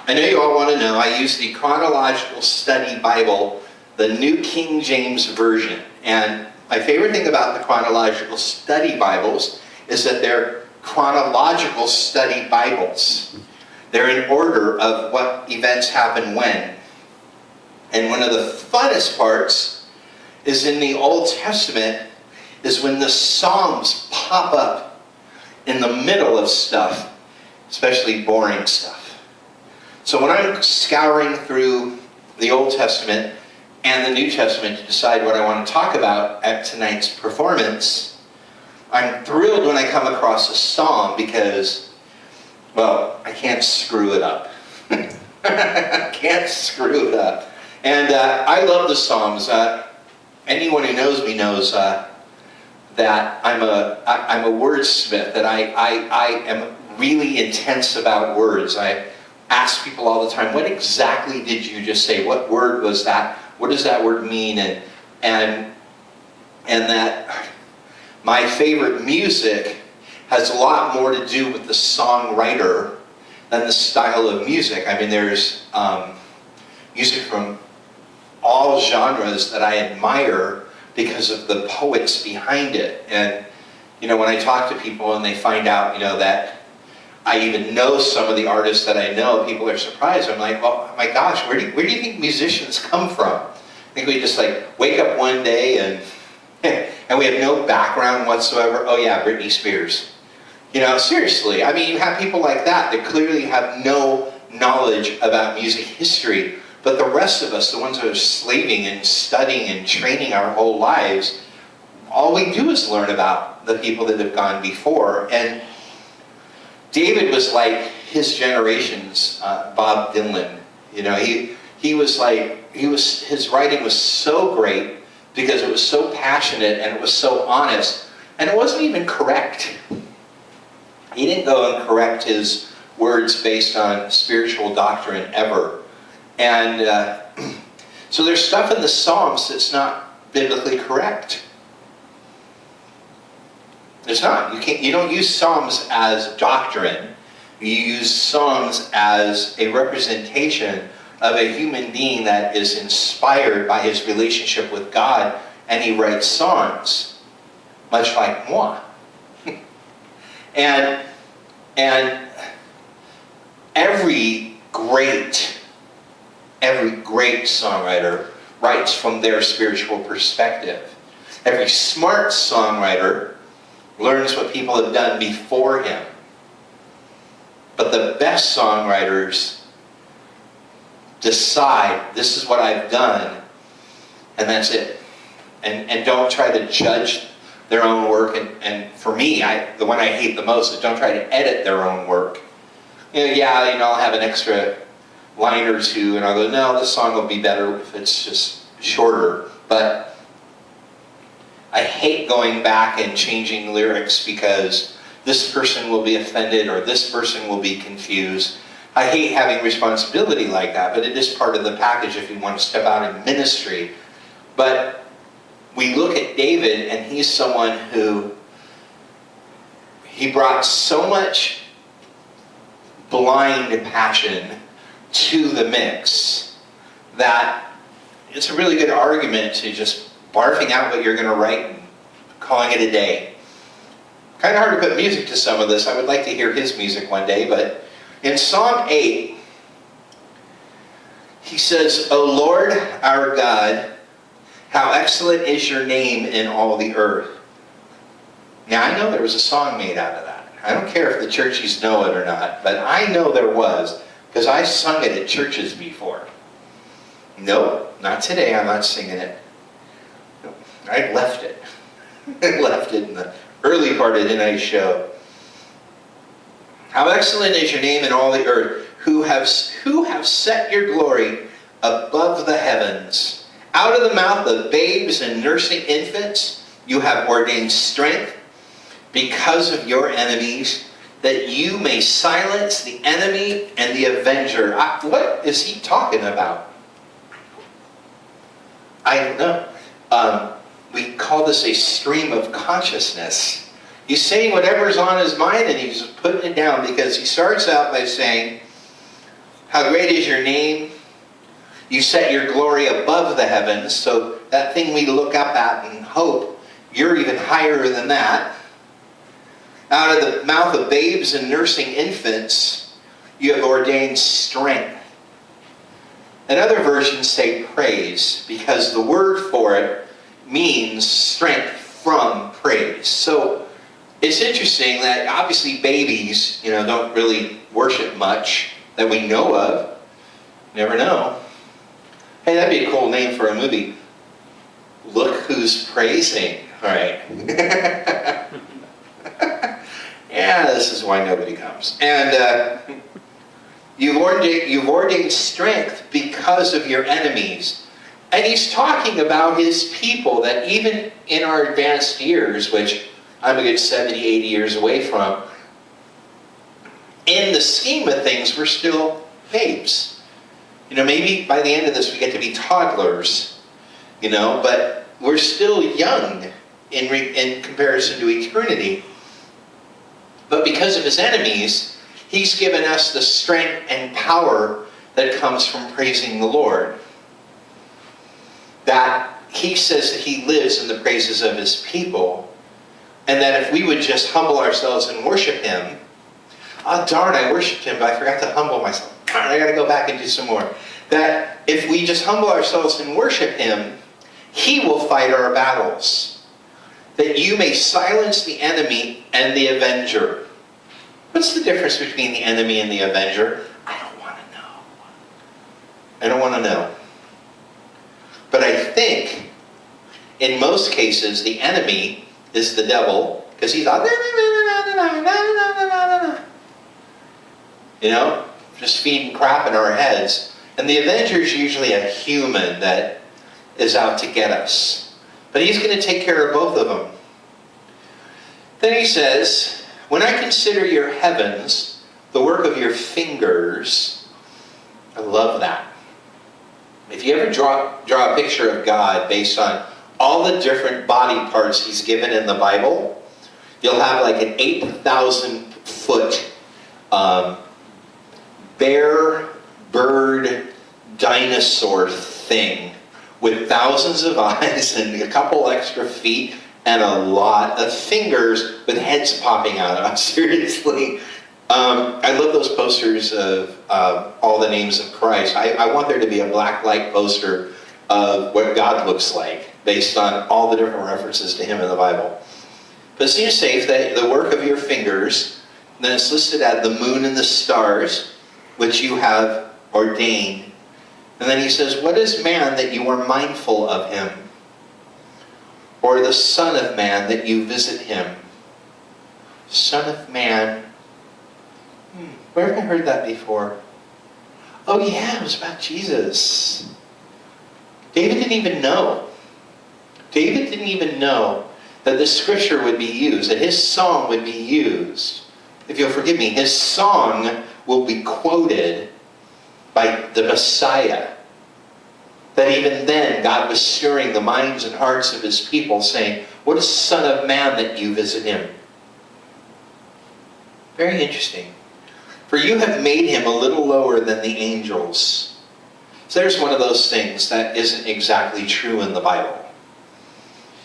I know you all want to know, I use the Chronological Study Bible, the New King James Version. And my favorite thing about the Chronological Study Bibles is that they're chronological study Bibles. They're in order of what events happen when. And one of the funnest parts is in the Old Testament is when the Psalms pop up in the middle of stuff, especially boring stuff. So when I'm scouring through the Old Testament and the New Testament to decide what I want to talk about at tonight's performance, I'm thrilled when I come across a psalm because, well, I can't screw it up. I can't screw it up. And I love the Psalms. Anyone who knows me knows that I'm a wordsmith, that I am really intense about words. I ask people all the time, what exactly did you just say? What word was that? What does that word mean? And that my favorite music has a lot more to do with the songwriter than the style of music. I mean, there's music from all genres that I admire because of the poets behind it. And, you know, when I talk to people and they find out, you know, that I even know some of the artists that I know, people are surprised. I'm like, oh my gosh, where do you think musicians come from? I think we just like wake up one day and we have no background whatsoever. Oh yeah, Britney Spears. You know, seriously. I mean, you have people like that clearly have no knowledge about music history. But the rest of us, the ones that are slaving and studying and training our whole lives, all we do is learn about the people that have gone before. And David was like his generation's Bob Dylan. You know, his writing was so great because it was so passionate and it was so honest, and it wasn't even correct. He didn't go and correct his words based on spiritual doctrine ever. And so there's stuff in the Psalms that's not biblically correct. There's not. You don't use Psalms as doctrine. You use Psalms as a representation of a human being that is inspired by his relationship with God, and he writes songs, much like moi. and every great songwriter writes from their spiritual perspective. Every smart songwriter learns what people have done before him. But the best songwriters decide, this is what I've done, and that's it. And don't try to judge their own work. And for me, the one I hate the most is don't try to edit their own work. I'll have an extra line or two, and I'll go, no, this song will be better if it's just shorter. But I hate going back and changing lyrics because this person will be offended or this person will be confused. I hate having responsibility like that, but it is part of the package if you want to step out in ministry. But we look at David, and he's someone who, he brought so much blind passion to the mix that it's a really good argument to just barfing out what you're going to write and calling it a day. Kind of hard to put music to some of this. I would like to hear his music one day, but in Psalm 8, he says, O Lord our God, how excellent is your name in all the earth. Now I know there was a song made out of that. I don't care if the churchies know it or not, but I know there was, because I sung it at churches before. Nope, not today, I'm not singing it. Nope, I left it. I left it in the early part of tonight's show. How excellent is your name in all the earth, who have set your glory above the heavens. Out of the mouth of babes and nursing infants, you have ordained strength because of your enemies, that you may silence the enemy and the avenger. What is he talking about? I don't know. We call this a stream of consciousness. He's saying whatever's on his mind and he's putting it down, because he starts out by saying, How great is your name? You set your glory above the heavens, so that thing we look up at and hope, you're even higher than that. Out of the mouth of babes and nursing infants, you have ordained strength. And other versions say praise, because the word for it means strength from praise. So it's interesting that obviously babies, don't really worship much that we know of. Never know. Hey, that'd be a cool name for a movie. Look Who's Praising. All right. Yeah, this is why nobody comes. And you've ordained strength because of your enemies. And he's talking about his people that even in our advanced years, which I'm a good 70, 80 years away from, in the scheme of things, we're still babes. Maybe by the end of this we get to be toddlers, but we're still young in comparison to eternity. But because of his enemies, he's given us the strength and power that comes from praising the Lord. That he says that he lives in the praises of his people, and that if we would just humble ourselves and worship him, oh darn, I worshipped him, but I forgot to humble myself. Darn, I got to go back and do some more. That if we just humble ourselves and worship him, he will fight our battles. That you may silence the enemy and the avenger. What's the difference between the enemy and the avenger? I don't want to know. I don't want to know. But I think, in most cases, the enemy is the devil, because he's all, just feeding crap in our heads. And the avenger is usually a human that is out to get us. But he's going to take care of both of them. Then he says, when I consider your heavens, the work of your fingers, I love that. If you ever draw a picture of God based on all the different body parts he's given in the Bible, you'll have like an 8,000 foot bear, bird, dinosaur thing with thousands of eyes and a couple extra feet and a lot of fingers with heads popping out of them. Seriously. I love those posters of all the names of Christ. I want there to be a black light poster of what God looks like based on all the different references to him in the Bible. But it seems safe that the work of your fingers, then it's listed as the moon and the stars, which you have ordained. And then he says, what is man that you are mindful of him? Or the Son of Man that you visit him? Son of Man. Where have I heard that before? Oh yeah, it was about Jesus. David didn't even know. David didn't even know that this scripture would be used, that his song would be used. If you'll forgive me, his song will be quoted by the Messiah. That even then, God was stirring the minds and hearts of his people, saying, what is Son of Man that you visit him? Very interesting. For you have made him a little lower than the angels. So there's one of those things that isn't exactly true in the Bible.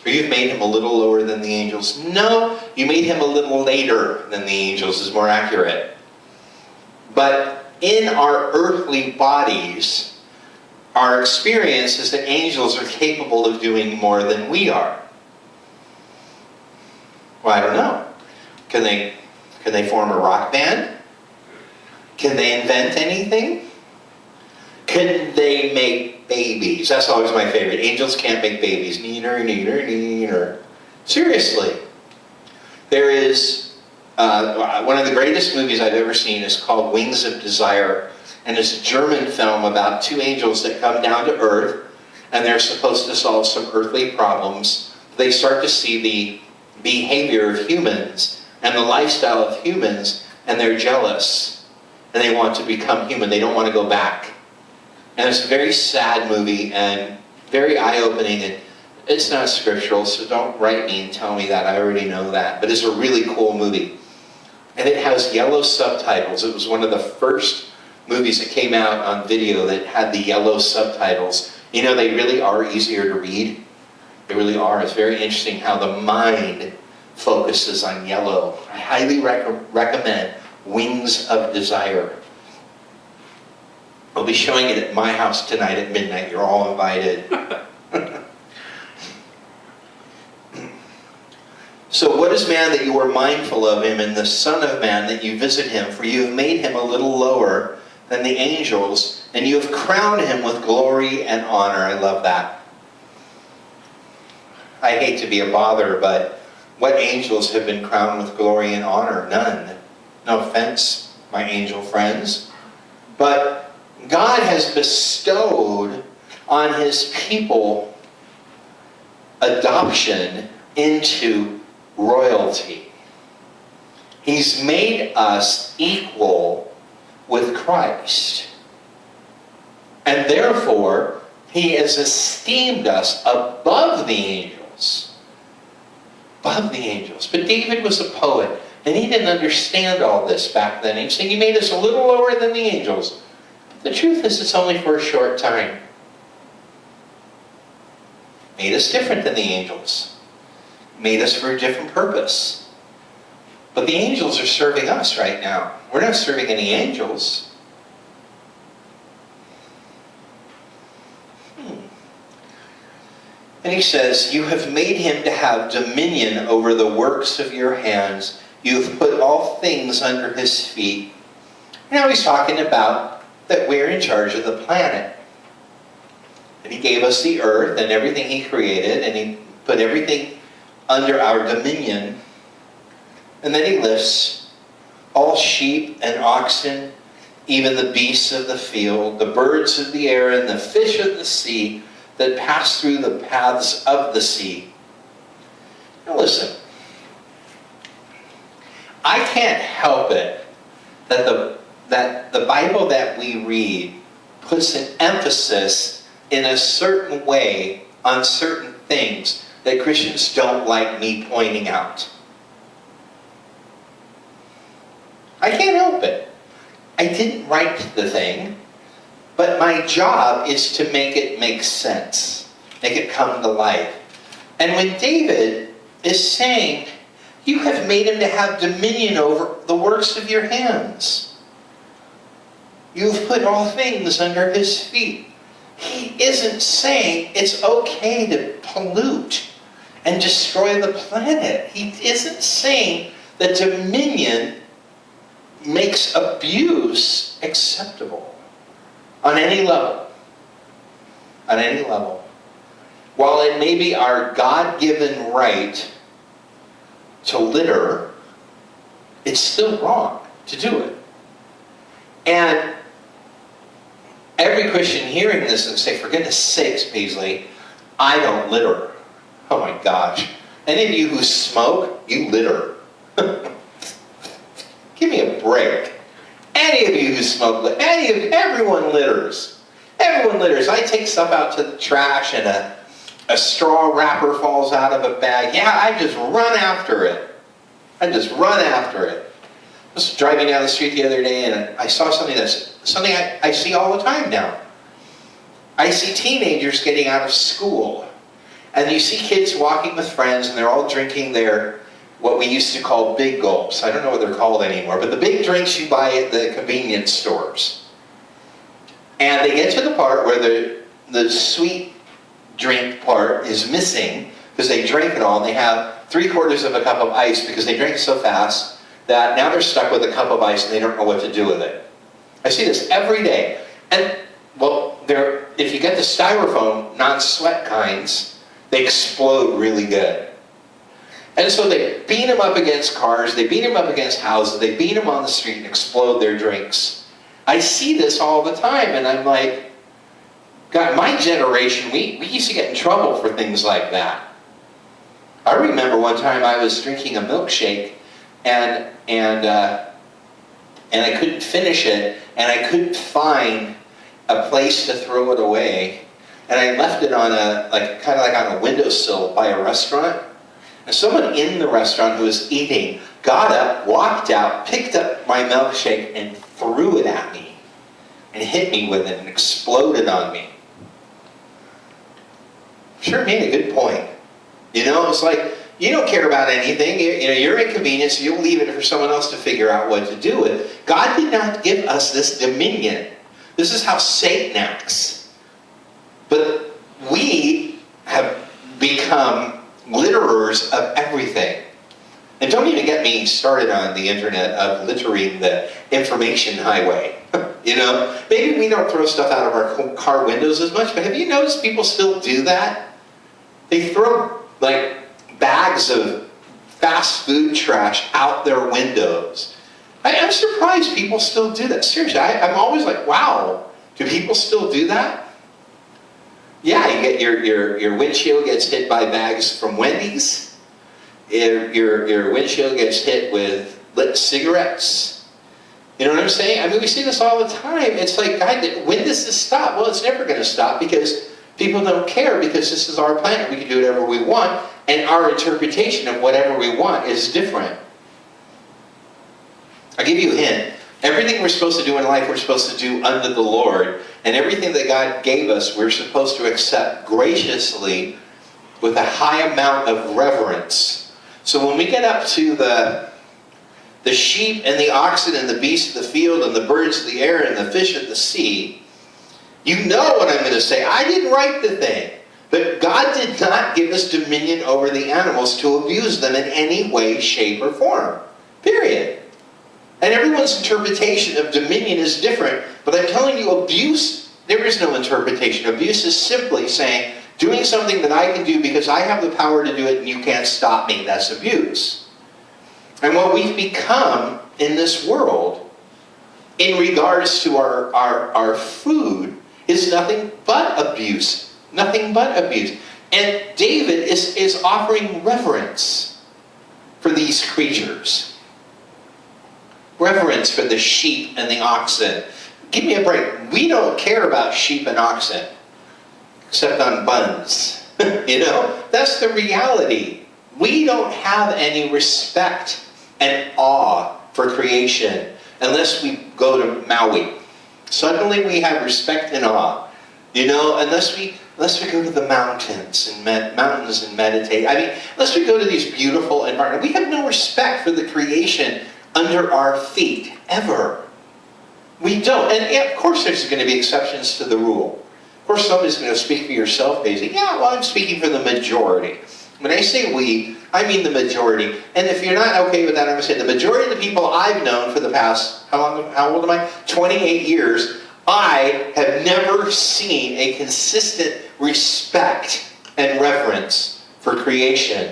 For you've made him a little lower than the angels. No, you made him a little later than the angels is more accurate. But in our earthly bodies, our experience is that angels are capable of doing more than we are. Well, I don't know. Can they form a rock band? Can they invent anything? Can they make babies? That's always my favorite. Angels can't make babies. Neener, neener, neener. Seriously. There is one of the greatest movies I've ever seen is called Wings of Desire. And it's a German film about two angels that come down to Earth, and they're supposed to solve some earthly problems. They start to see the behavior of humans and the lifestyle of humans, and they're jealous. And they want to become human. They don't want to go back. And it's a very sad movie and very eye-opening. And it's not scriptural, so don't write me and tell me that. I already know that. But it's a really cool movie. And it has yellow subtitles. It was one of the first movies that came out on video that had the yellow subtitles. You know, they really are easier to read. They really are. It's very interesting how the mind focuses on yellow. I highly recommend Wings of Desire. I'll be showing it at my house tonight at midnight. You're all invited. So what is man that you are mindful of him, and the Son of Man that you visit him? For you have made him a little lower than the angels, and you have crowned him with glory and honor. I love that. I hate to be a bother, but what angels have been crowned with glory and honor? None. No offense, my angel friends. But God has bestowed on his people adoption into royalty. He's made us equal with Christ. And therefore, he has esteemed us above the angels. Above the angels. But David was a poet, and he didn't understand all this back then. He was saying, you made us a little lower than the angels. But the truth is, it's only for a short time. Made us different than the angels. Made us for a different purpose. But the angels are serving us right now. We're not serving any angels. And he says, you have made him to have dominion over the works of your hands. You have put all things under his feet. Now he's talking about that we're in charge of the planet. And he gave us the earth and everything he created, and he put everything under our dominion. And then he lists all sheep and oxen, even the beasts of the field, the birds of the air, and the fish of the sea that pass through the paths of the sea. Now listen, I can't help it that the Bible that we read puts an emphasis in a certain way on certain things that Christians don't like me pointing out. I can't help it. I didn't write the thing, but my job is to make it make sense, make it come to life. And when David is saying, you have made him to have dominion over the works of your hands. You've put all things under his feet. He isn't saying it's okay to pollute and destroy the planet. He isn't saying that dominion makes abuse acceptable on any level. On any level. While it may be our God-given right to litter, it's still wrong to do it. And every Christian hearing this and say, for goodness sakes, Paisley, I don't litter. Oh my gosh. Any of you who smoke, you litter. Give me a break. Any of you who smoke, everyone litters. Everyone litters. I take stuff out to the trash and a straw wrapper falls out of a bag. Yeah, I just run after it. I just run after it. I was driving down the street the other day and I saw something I see all the time now. I see teenagers getting out of school. And you see kids walking with friends and they're all drinking their, what we used to call big gulps. I don't know what they're called anymore, but the big drinks you buy at the convenience stores. And they get to the part where the sweet drink part is missing because they drank it all and they have 3/4 of a cup of ice because they drank it so fast that now they're stuck with a cup of ice and they don't know what to do with it. I see this every day. And, well, if you get the styrofoam, non-sweat kinds, they explode really good. And so they beat them up against cars, they beat them up against houses, they beat them on the street and explode their drinks. I see this all the time and I'm like, God, my generation, we used to get in trouble for things like that. I remember one time I was drinking a milkshake and I couldn't finish it and I couldn't find a place to throw it away. And I left it on kind of like on a windowsill by a restaurant. And someone in the restaurant who was eating got up, walked out, picked up my milkshake and threw it at me. and hit me with it and exploded on me. Sure made a good point. You know, it's like, you don't care about anything. You know, you're inconvenienced, you'll leave it for someone else to figure out what to do with. God did not give us this dominion. This is how Satan acts. But we have become litterers of everything. And don't even get me started on the internet of littering the information highway. You know, maybe we don't throw stuff out of our car windows as much, but have you noticed people still do that? They throw, like, bags of fast food trash out their windows. I'm surprised people still do that. Seriously, I'm always like, wow, do people still do that? Yeah, you get your windshield gets hit by bags from Wendy's. Your windshield gets hit with lit cigarettes. You know what I'm saying? I mean, we see this all the time. It's like, God, when does this stop? Well, it's never going to stop because people don't care, because this is our planet. We can do whatever we want, and our interpretation of whatever we want is different. I'll give you a hint. Everything we're supposed to do in life, we're supposed to do unto the Lord. And everything that God gave us, we're supposed to accept graciously with a high amount of reverence. So when we get up to the sheep and the oxen and the beasts of the field and the birds of the air and the fish of the sea, you know what I'm going to say. I didn't write the thing. But God did not give us dominion over the animals to abuse them in any way, shape, or form. Period. And everyone's interpretation of dominion is different. But I'm telling you, abuse, there is no interpretation. Abuse is simply saying, doing something that I can do because I have the power to do it and you can't stop me. That's abuse. And what we've become in this world in regards to our food is nothing but abuse. Nothing but abuse. And David is offering reverence for these creatures. Reverence for the sheep and the oxen. Give me a break. We don't care about sheep and oxen. Except on buns. You know? That's the reality. We don't have any respect and awe for creation unless we go to Maui. Suddenly we have respect and awe. You know, unless we go to the mountains and meditate. I mean, unless we go to these beautiful environments, we have no respect for the creation under our feet, ever. We don't. And yeah, of course there's going to be exceptions to the rule. Of course somebody's going to speak for yourself, basically. Yeah, well, I'm speaking for the majority. When I say we, I mean the majority. And if you're not okay with that, I'm going to say the majority of the people I've known for the past, how old am I? 28 years, I have never seen a consistent respect and reverence for creation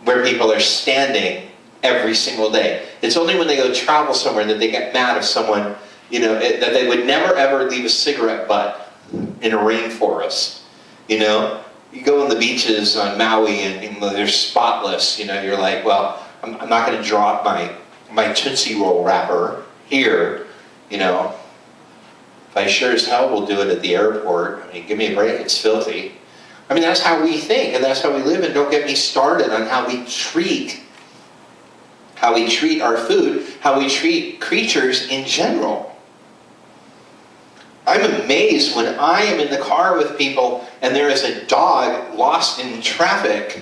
where people are standing every single day. It's only when they go travel somewhere that they get mad if someone, you know, that they would never ever leave a cigarette butt in a rainforest. You know, you go on the beaches on Maui and they're spotless. You know, you're like, well, I'm not going to drop my Tootsie Roll wrapper here. You know, if I sure as hell will do it at the airport. I mean, give me a break. It's filthy. I mean, that's how we think and that's how we live. And don't get me started on how we treat our food, how we treat creatures in general. I'm amazed when I am in the car with people and there is a dog lost in traffic,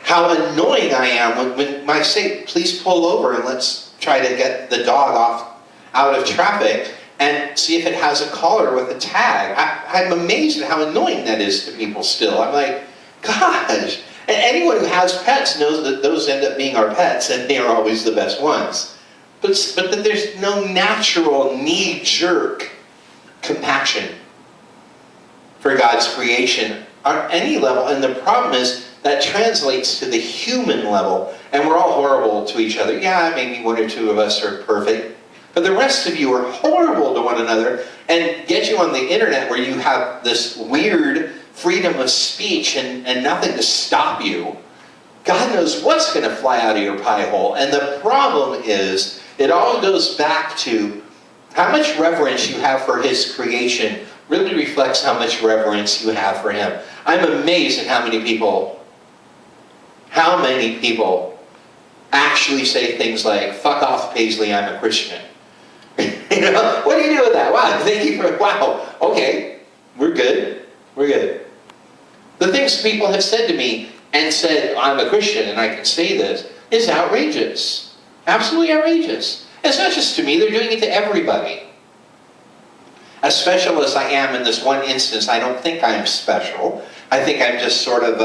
how annoying I am when I say, please pull over and let's try to get the dog out of traffic and see if it has a collar with a tag. I'm amazed at how annoying that is to people still. I'm like, gosh. And anyone who has pets knows that those end up being our pets and they are always the best ones. But that there's no natural knee-jerk compassion for God's creation on any level. And the problem is that translates to the human level. And we're all horrible to each other. Yeah, maybe one or two of us are perfect. But the rest of you are horrible to one another and get you on the internet where you have this weird freedom of speech and nothing to stop you. God knows what's going to fly out of your pie hole. And the problem is, it all goes back to how much reverence you have for His creation really reflects how much reverence you have for Him. I'm amazed at how many people actually say things like, fuck off, Paisley, I'm a Christian. You know, what do you do with that? Wow, thank you for, wow, okay, we're good, we're good. The things people have said to me and said, I'm a Christian and I can say this, is outrageous. Absolutely outrageous. It's not just to me, they're doing it to everybody. As special as I am in this one instance, I don't think I'm special. I think I'm just sort of,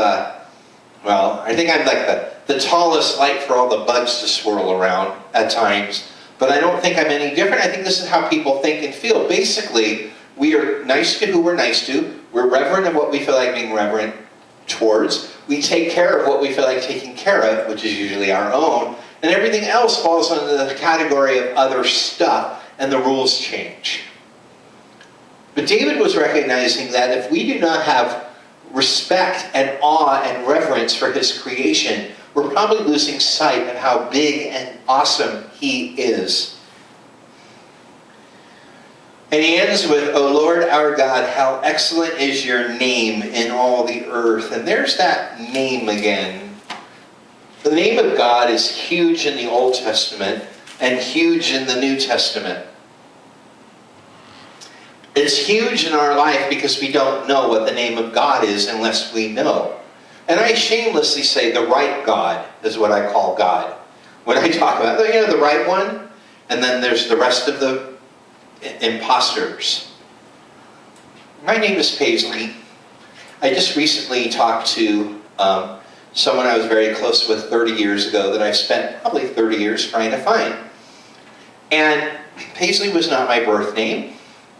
well, I think I'm like the tallest light for all the bugs to swirl around at times. But I don't think I'm any different. I think this is how people think and feel. Basically, we are nice to who we're nice to. We're reverent of what we feel like being reverent towards. We take care of what we feel like taking care of, which is usually our own. And everything else falls under the category of other stuff, and the rules change. But David was recognizing that if we do not have respect and awe and reverence for his creation, we're probably losing sight of how big and awesome he is. And he ends with, O Lord our God, how excellent is your name in all the earth. And there's that name again. The name of God is huge in the Old Testament and huge in the New Testament. It's huge in our life because we don't know what the name of God is unless we know. And I shamelessly say the right God is what I call God. When I talk about, you know, the right one, and then there's the rest of the imposters. My name is Paisley. I just recently talked to someone I was very close with 30 years ago that I spent probably 30 years trying to find. And Paisley was not my birth name.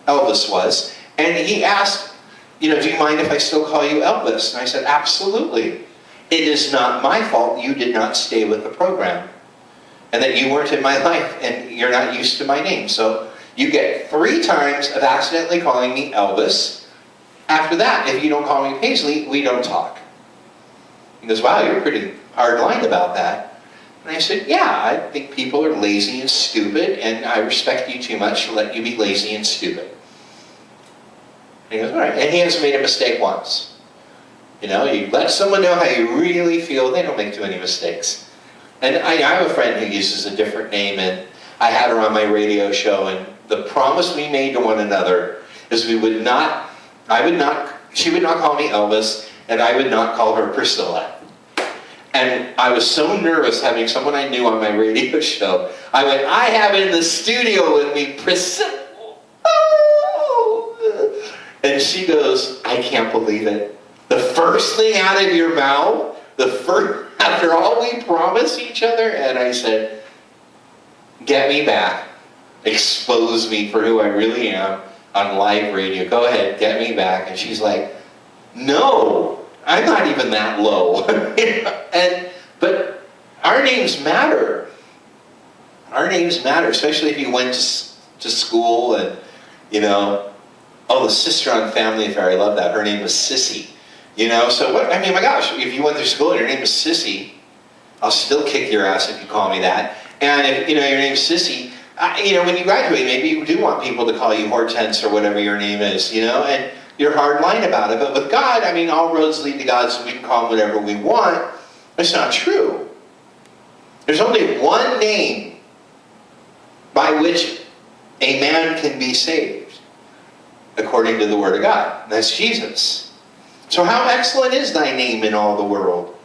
Elvis was. And he asked, you know, do you mind if I still call you Elvis? And I said, absolutely. It is not my fault you did not stay with the program. And that you weren't in my life and you're not used to my name. So you get 3 times of accidentally calling me Elvis. After that, if you don't call me Paisley, we don't talk. He goes, wow, you're pretty hard line about that. And I said, yeah, I think people are lazy and stupid, and I respect you too much to let you be lazy and stupid. And he goes, all right. And he hasn't made a mistake once. You know, you let someone know how you really feel, they don't make too many mistakes. And I have a friend who uses a different name, and I had her on my radio show, and the promise we made to one another is we would not, she would not call me Elvis, and I would not call her Priscilla. And I was so nervous having someone I knew on my radio show. I went, I have in the studio with me Priscilla. Oh. And she goes, I can't believe it. The first thing out of your mouth, after all we promised each other, and I said, get me back. Expose me for who I really am on live radio. Go ahead, get me back. And she's like, no. I'm not even that low. But our names matter. Our names matter, especially if you went to school and, you know, oh, the sister on Family Affair, I love that. Her name was Sissy. You know, so what, I mean, my gosh, if you went through school and your name is Sissy, I'll still kick your ass if you call me that. And if, you know, your name's Sissy, you know, when you graduate, maybe you do want people to call you Hortense or whatever your name is, you know, and you're hard line about it. But with God, I mean, all roads lead to God, so we can call him whatever we want. It's not true. There's only one name by which a man can be saved, according to the Word of God. That's Jesus. So how excellent is thy name in all the world,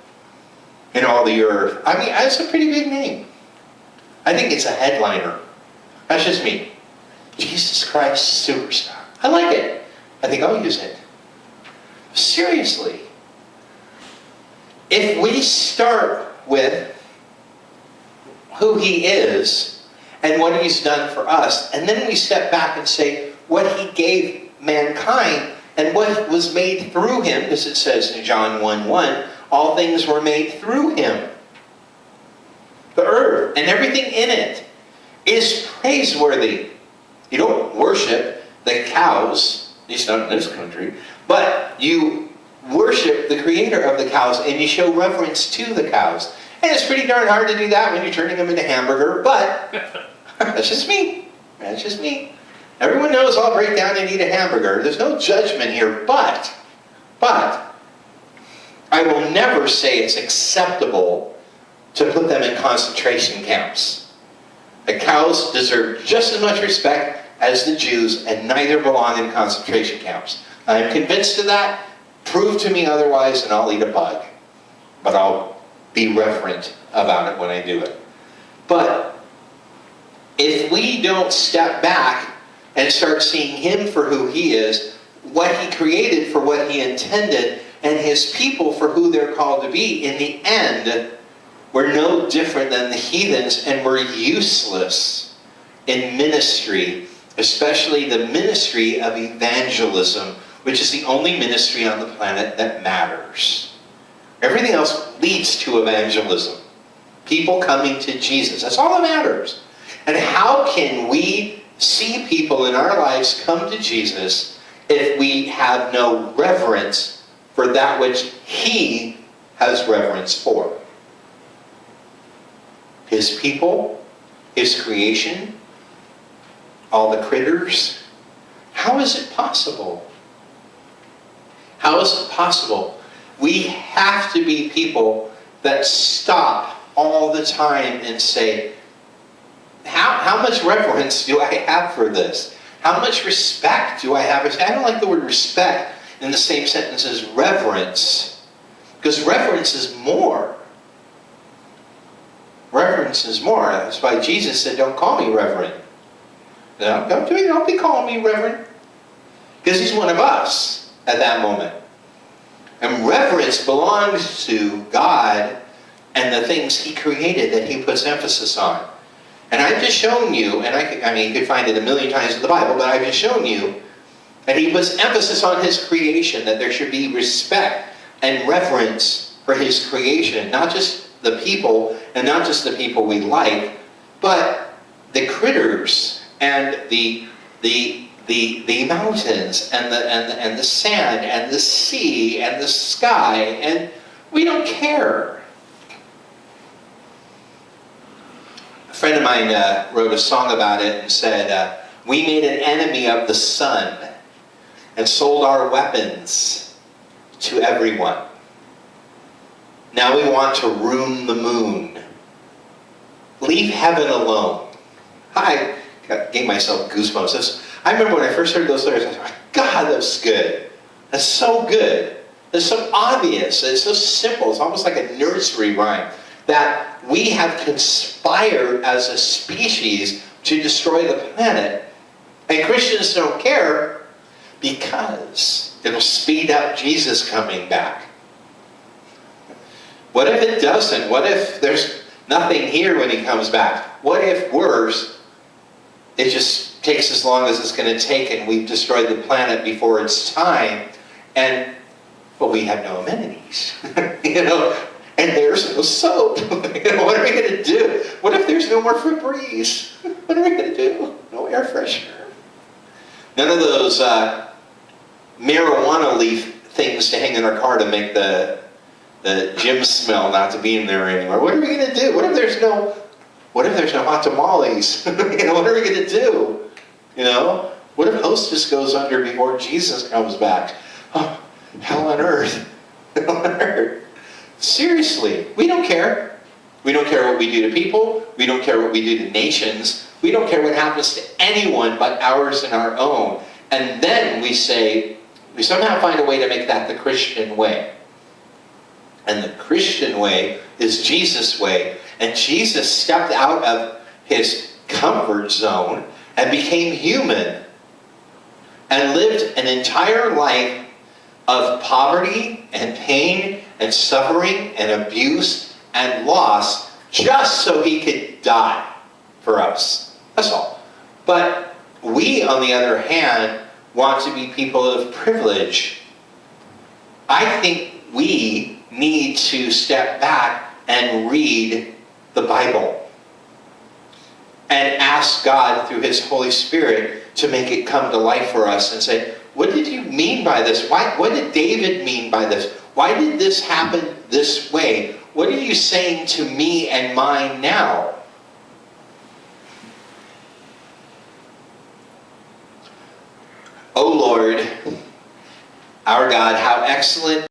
in all the earth? I mean, that's a pretty big name. I think it's a headliner. That's just me. Jesus Christ Superstar. I like it. I think I'll use it. Seriously. If we start with who he is and what he's done for us, and then we step back and say what he gave mankind and what was made through him, as it says in John 1:1, all things were made through him. The earth and everything in it is praiseworthy. You don't worship the cows, at least not in this country, but you worship the creator of the cows and you show reverence to the cows. And it's pretty darn hard to do that when you're turning them into hamburger, but that's just me. That's just me. Everyone knows I'll break down and eat a hamburger. There's no judgment here, but I will never say it's acceptable to put them in concentration camps. The cows deserve just as much respect as the Jews, and neither belong in concentration camps. I am convinced of that. Prove to me otherwise, and I'll eat a bug. But I'll be reverent about it when I do it. But if we don't step back and start seeing him for who he is, what he created for what he intended, and his people for who they're called to be, in the end, we're no different than the heathens, and we're useless in ministry, especially the ministry of evangelism, which is the only ministry on the planet that matters. Everything else leads to evangelism. People coming to Jesus. That's all that matters. And how can we see people in our lives come to Jesus if we have no reverence for that which he has reverence for? His people, his creation, all the critters. How is it possible? How is it possible? We have to be people that stop all the time and say, how much reverence do I have for this? How much respect do I have? I don't like the word respect in the same sentence as reverence, because reverence is more. Reverence is more. That's why Jesus said, don't call me reverend. No, don't be calling me reverend. Because he's one of us at that moment. And reverence belongs to God and the things he created that he puts emphasis on. And I've just shown you, and I mean, you could find it a million times in the Bible, but I've just shown you that he puts emphasis on his creation, that there should be respect and reverence for his creation. Not just the people, and not just the people we like, but the critters and the mountains and the sand and the sea and the sky, and we don't care. A friend of mine wrote a song about it and said, we made an enemy of the sun and sold our weapons to everyone. Now we want to ruin the moon. Leave heaven alone. I gave myself goosebumps. I remember when I first heard those lyrics, I thought, God, that's good. That's so good. It's so obvious. It's so simple. It's almost like a nursery rhyme. That we have conspired as a species to destroy the planet. And Christians don't care because it'll speed up Jesus coming back. What if it doesn't? What if there's nothing here when he comes back? What if, worse, it just takes as long as it's going to take and we've destroyed the planet before it's time, and, well, we have no amenities, you know, and there's no soap. You know, what are we going to do? What if there's no more Febreze? What are we going to do? No air freshener. None of those marijuana leaf things to hang in our car to make the gym smell not to be in there anymore. What are we going to do? What if there's no hot tamales? You know, what are we going to do? You know, what if Hostess goes under before Jesus comes back? Oh, hell on earth. Hell on earth. Seriously, we don't care. We don't care what we do to people. We don't care what we do to nations. We don't care what happens to anyone but ours and our own. And then we say, we somehow find a way to make that the Christian way. And the Christian way is Jesus' way. And Jesus stepped out of his comfort zone and became human and lived an entire life of poverty and pain and suffering and abuse and loss just so he could die for us. That's all. But we, on the other hand, want to be people of privilege. I think we need to step back and read the Bible and ask God through his Holy Spirit to make it come to life for us and say, what did you mean by this? What did David mean by this? Why did this happen this way? What are you saying to me and mine now? O Lord, our God, how excellent